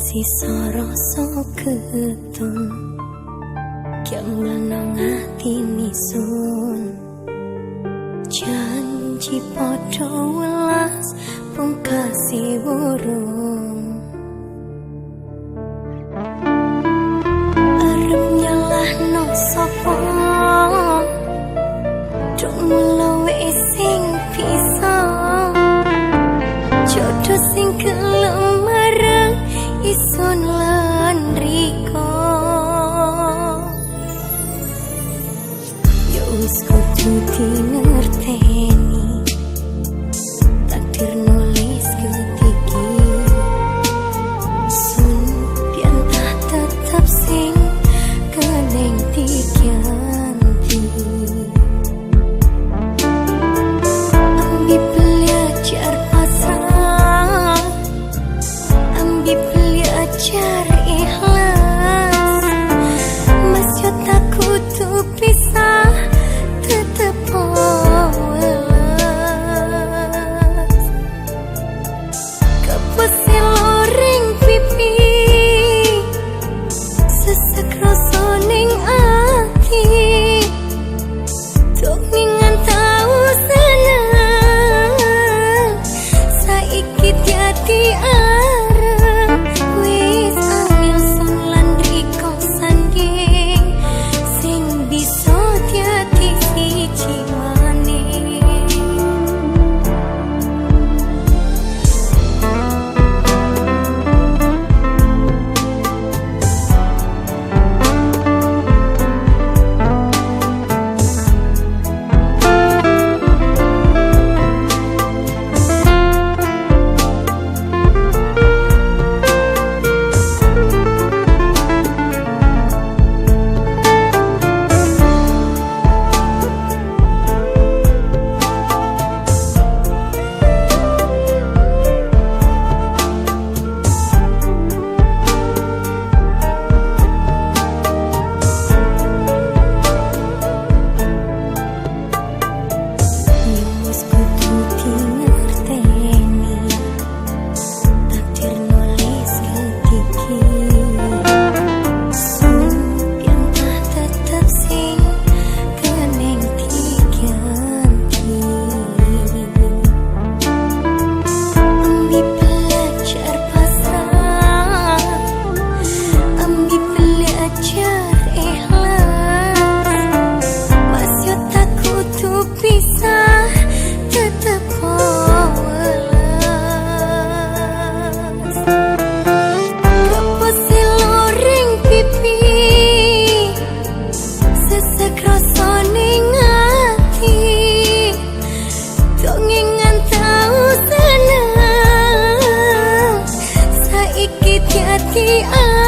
Sisa rasa keton Kiamlan nang ati nisun Janji podo welas pungkasi burung Arep nyalahno sapa Dong mulawe sing bisa Jodoh sing gelem marang isun lan riko Yo wis kudu dingerteni takdir nulis ketiki sun biar tak tetap sing keneng diganti ambi belajar pasrah ambi belajar ikhlas mas yo tak kudu pisah tetep welas kepusi loring pipi sesek rasa ning ati tok mingan tau seneng saiki dadi arep wis angel sun lan riko sanding sing bisa dadi siji maneh Hati